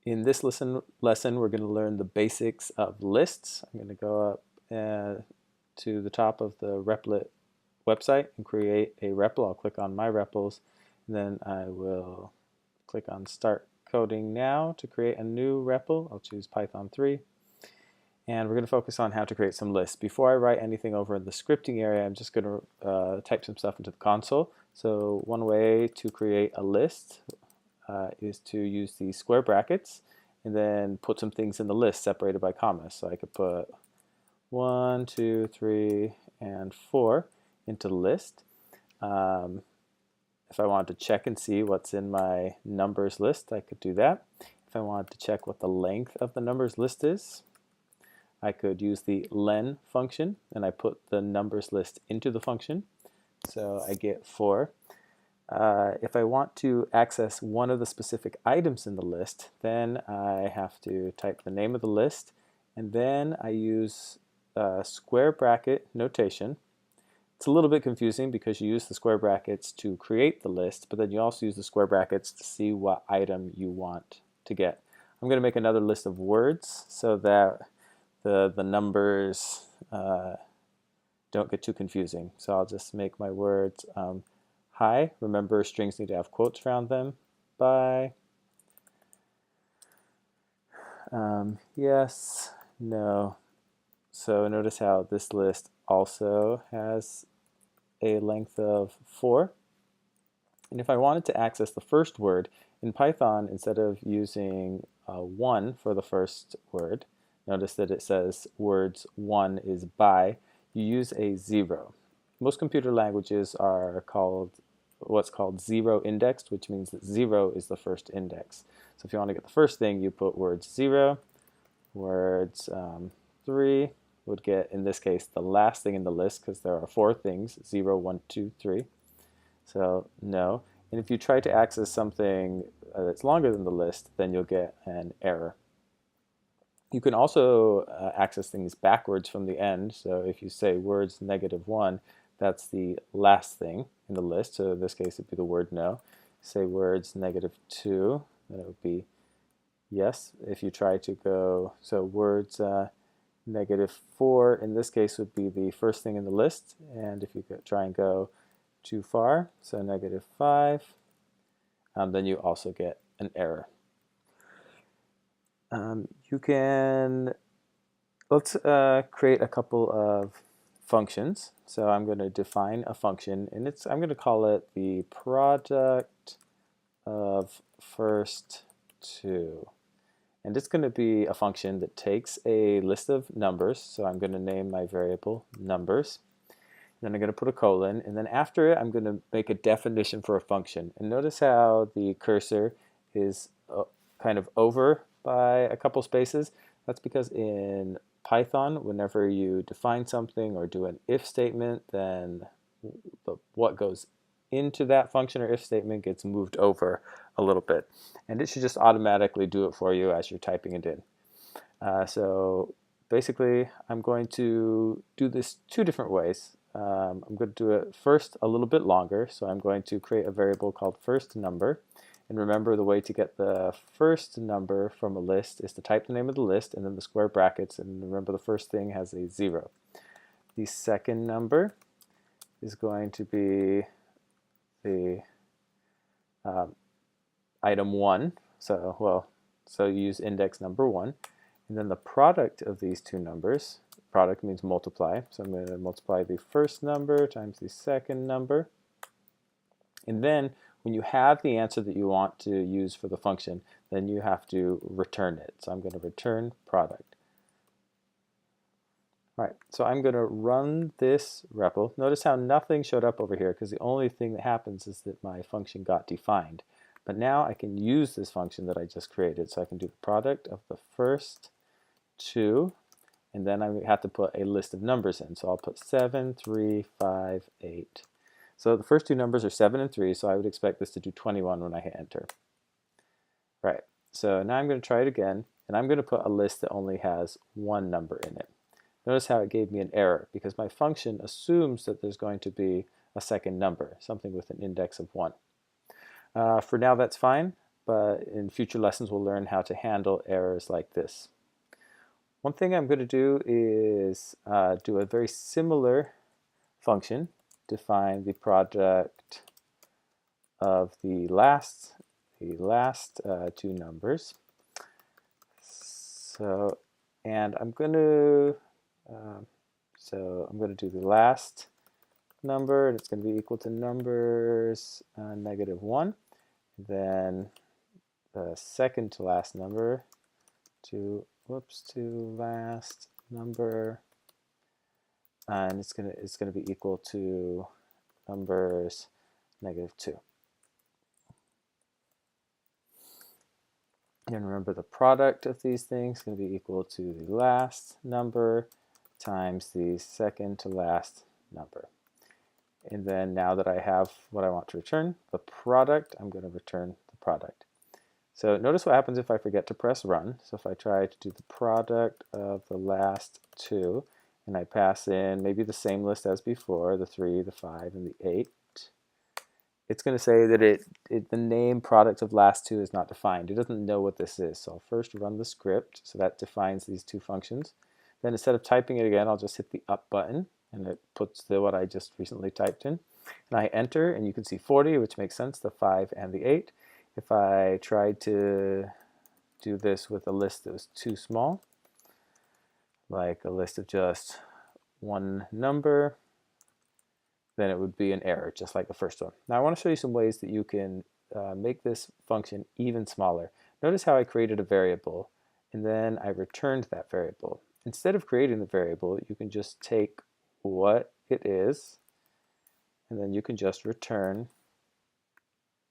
In this lesson, we're going to learn the basics of lists. I'm going to go up to the top of the Replit website and create a REPL. I'll click on My REPLs, and then I will click on Start Coding Now to create a new REPL. I'll choose Python 3. And we're going to focus on how to create some lists. Before I write anything over in the scripting area, I'm just going to type some stuff into the console. So one way to create a list is to use the square brackets and then put some things in the list separated by commas. So I could put 1, 2, 3, and 4 into the list. If I wanted to check and see what's in my numbers list, I could do that. If I wanted to check what the length of the numbers list is, I could use the len function, and I put the numbers list into the function. So I get 4. If I want to access one of the specific items in the list, then I have to type the name of the list, and then I use square bracket notation. It's a little bit confusing because you use the square brackets to create the list, but then you also use the square brackets to see what item you want to get. I'm going to make another list of words so that the numbers don't get too confusing. So I'll just make my words hi. Remember, strings need to have quotes around them. Bye. Yes. No. So notice how this list also has a length of 4. And if I wanted to access the first word, in Python, instead of using 1 for the first word, notice that it says words 1 is by, you use a 0. Most computer languages are called what's called zero indexed, which means that 0 is the first index. So if you want to get the first thing, you put words 0, words 3 would get, in this case, the last thing in the list because there are 4 things, 0, 1, 2, 3. So no. And if you try to access something that's longer than the list, then you'll get an error. You can also access things backwards from the end. So if you say words -1, that's the last thing in the list. So in this case, it'd be the word no. Say words -2, then it would be yes. If you try to go, so words -4 in this case would be the first thing in the list. And if you try and go too far, so -5, then you also get an error. You can, let's create a couple of functions. So I'm going to define a function, and I'm going to call it the product of first 2. And it's going to be a function that takes a list of numbers. So I'm going to name my variable numbers. Then I'm going to put a colon, and then after it, I'm going to make a definition for a function. And notice how the cursor is kind of over by a couple spaces. That's because in Python, whenever you define something or do an if statement, then what goes into that function or if statement gets moved over a little bit. And it should just automatically do it for you as you're typing it in. So basically, I'm going to do this 2 different ways. I'm going to do it first a little bit longer, so I'm going to create a variable called first number. And remember, the way to get the first number from a list is to type the name of the list and then the square brackets, and remember the first thing has a 0. The second number is going to be the item 1, so you use index number 1, and then the product of these 2 numbers, product means multiply, so I'm going to multiply the first number times the second number, and then when you have the answer that you want to use for the function, then you have to return it. So I'm going to return product. All right, so I'm going to run this REPL. Notice how nothing showed up over here because the only thing that happens is that my function got defined. But now I can use this function that I just created. So I can do the product of the first 2, and then I have to put a list of numbers in. So I'll put 7, 3, 5, 8. So the first 2 numbers are 7 and 3, so I would expect this to do 21 when I hit enter. Right, so now I'm going to try it again, and I'm going to put a list that only has 1 number in it. Notice how it gave me an error, because my function assumes that there's going to be a second number, something with an index of 1. For now, that's fine, but in future lessons we'll learn how to handle errors like this. One thing I'm going to do is do a very similar function to find the product of the last two numbers. So, and I'm going to do the last number, and it's going to be equal to numbers -1. Then the second to last number to last number, and it's gonna be equal to numbers -2. And remember, the product of these things is going to be equal to the last number times the second to last number. And then now that I have what I want to return, the product, I'm going to return the product. So notice what happens if I forget to press run. So if I try to do the product of the last two, and I pass in maybe the same list as before, the 3, the 5, and the 8, it's going to say that the name product of last two is not defined. It doesn't know what this is. So I'll first run the script, so that defines these two functions. Then instead of typing it again, I'll just hit the up button, and it puts what I just recently typed in. And I enter, and you can see 40, which makes sense, the 5 and the 8. If I tried to do this with a list that was too small, like a list of just one number, then it would be an error, just like the first one. Now I want to show you some ways that you can make this function even smaller. Notice how I created a variable, and then I returned that variable. Instead of creating the variable, you can just take what it is, and then you can just return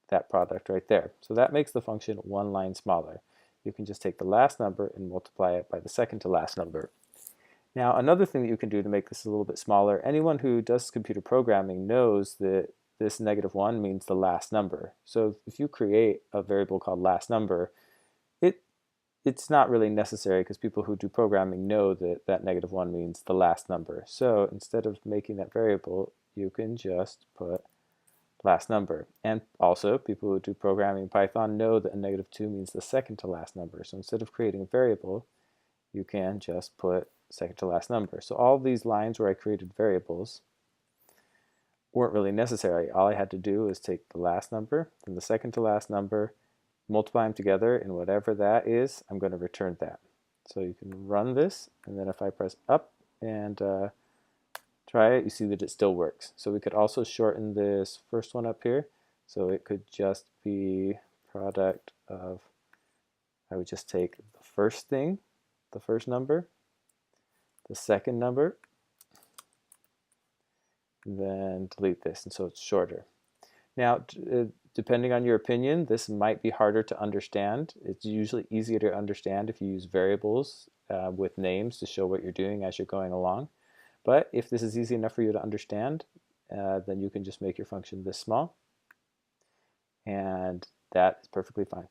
that product right there. So that makes the function one line smaller. You can just take the last number and multiply it by the second to last number. Now another thing that you can do to make this a little bit smaller, anyone who does computer programming knows that this -1 means the last number. So if you create a variable called last number, it's not really necessary because people who do programming know that that -1 means the last number. So instead of making that variable, you can just put last number. And also, people who do programming in Python know that a -2 means the second to last number. So instead of creating a variable, you can just put second to last number. So all these lines where I created variables weren't really necessary. All I had to do was take the last number and the second to last number, multiply them together, and whatever that is, I'm going to return that. So you can run this, and then if I press up and try it, you see that it still works. So we could also shorten this first one up here. So it could just be product of, I would just take the first thing, the first number, the second number, and then delete this, and so it's shorter. Now, depending on your opinion, this might be harder to understand. It's usually easier to understand if you use variables with names to show what you're doing as you're going along. But if this is easy enough for you to understand, then you can just make your function this small, and that is perfectly fine.